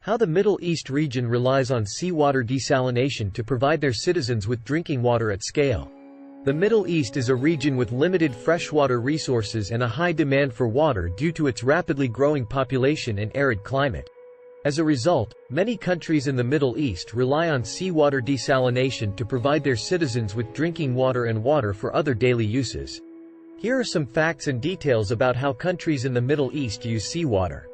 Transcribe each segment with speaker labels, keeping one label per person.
Speaker 1: How the Middle East region relies on seawater desalination to provide their citizens with drinking water at scale. The Middle East is a region with limited freshwater resources and a high demand for water due to its rapidly growing population and arid climate. As a result, many countries in the Middle East rely on seawater desalination to provide their citizens with drinking water and water for other daily uses. Here are some facts and details about how countries in the Middle East use seawater.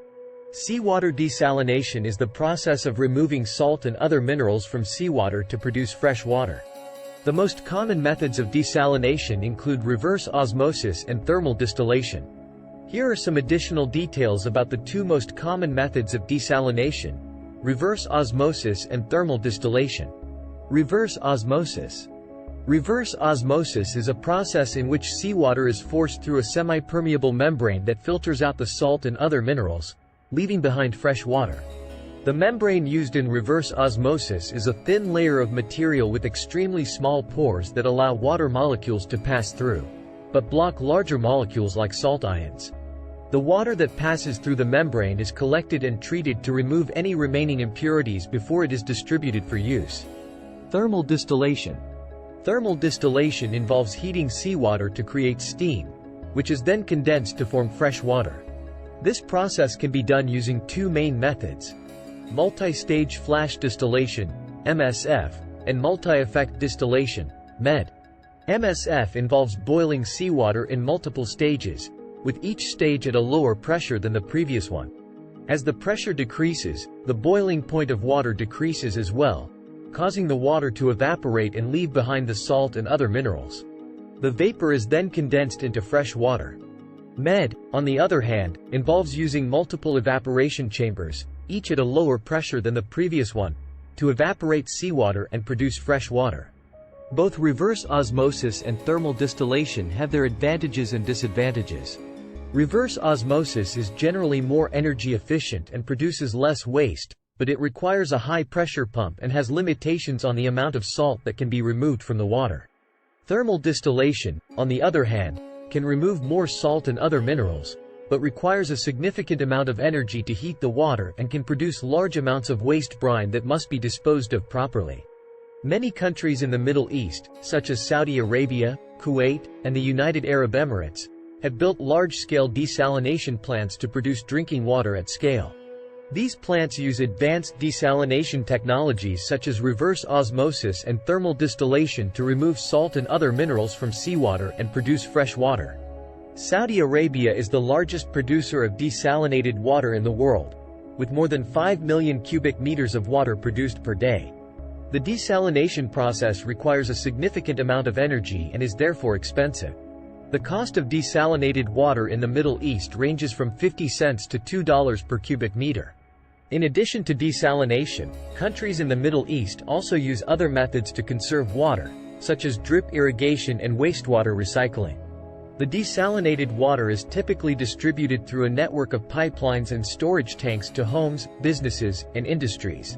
Speaker 1: Seawater desalination is the process of removing salt and other minerals from seawater to produce fresh water. The most common methods of desalination include reverse osmosis and thermal distillation. Here are some additional details about the two most common methods of desalination: reverse osmosis and thermal distillation. Reverse osmosis. Reverse osmosis is a process in which seawater is forced through a semi-permeable membrane that filters out the salt and other minerals, leaving behind fresh water. The membrane used in reverse osmosis is a thin layer of material with extremely small pores that allow water molecules to pass through, but block larger molecules like salt ions. The water that passes through the membrane is collected and treated to remove any remaining impurities before it is distributed for use. Thermal distillation. Thermal distillation involves heating seawater to create steam, which is then condensed to form fresh water. This process can be done using two main methods: multi-stage flash distillation, MSF, and multi-effect distillation, MED. MSF involves boiling seawater in multiple stages, with each stage at a lower pressure than the previous one. As the pressure decreases, the boiling point of water decreases as well, causing the water to evaporate and leave behind the salt and other minerals. The vapor is then condensed into fresh water. MED, on the other hand, involves using multiple evaporation chambers, each at a lower pressure than the previous one, to evaporate seawater and produce fresh water. Both reverse osmosis and thermal distillation have their advantages and disadvantages. Reverse osmosis is generally more energy efficient and produces less waste, but it requires a high-pressure pump and has limitations on the amount of salt that can be removed from the water. Thermal distillation, on the other hand, can remove more salt and other minerals, but requires a significant amount of energy to heat the water and can produce large amounts of waste brine that must be disposed of properly. Many countries in the Middle East, such as Saudi Arabia, Kuwait, and the United Arab Emirates, have built large-scale desalination plants to produce drinking water at scale. These plants use advanced desalination technologies such as reverse osmosis and thermal distillation to remove salt and other minerals from seawater and produce fresh water. Saudi Arabia is the largest producer of desalinated water in the world, with more than 5 million cubic meters of water produced per day. The desalination process requires a significant amount of energy and is therefore expensive. The cost of desalinated water in the Middle East ranges from 50 cents to $2 per cubic meter. In addition to desalination, countries in the Middle East also use other methods to conserve water, such as drip irrigation and wastewater recycling. The desalinated water is typically distributed through a network of pipelines and storage tanks to homes, businesses, and industries.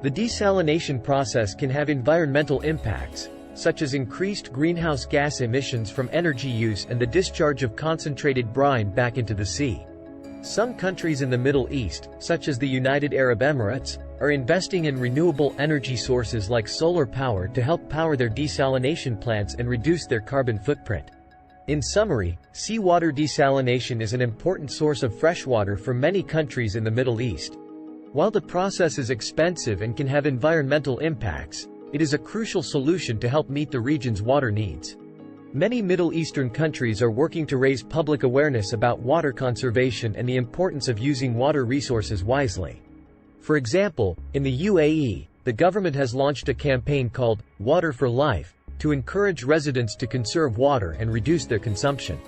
Speaker 1: The desalination process can have environmental impacts, such as increased greenhouse gas emissions from energy use and the discharge of concentrated brine back into the sea. Some countries in the Middle East, such as the United Arab Emirates, are investing in renewable energy sources like solar power to help power their desalination plants and reduce their carbon footprint. In summary, seawater desalination is an important source of fresh water for many countries in the Middle East. While the process is expensive and can have environmental impacts, it is a crucial solution to help meet the region's water needs. Many Middle Eastern countries are working to raise public awareness about water conservation and the importance of using water resources wisely. For example, in the UAE, the government has launched a campaign called Water for Life to encourage residents to conserve water and reduce their consumption.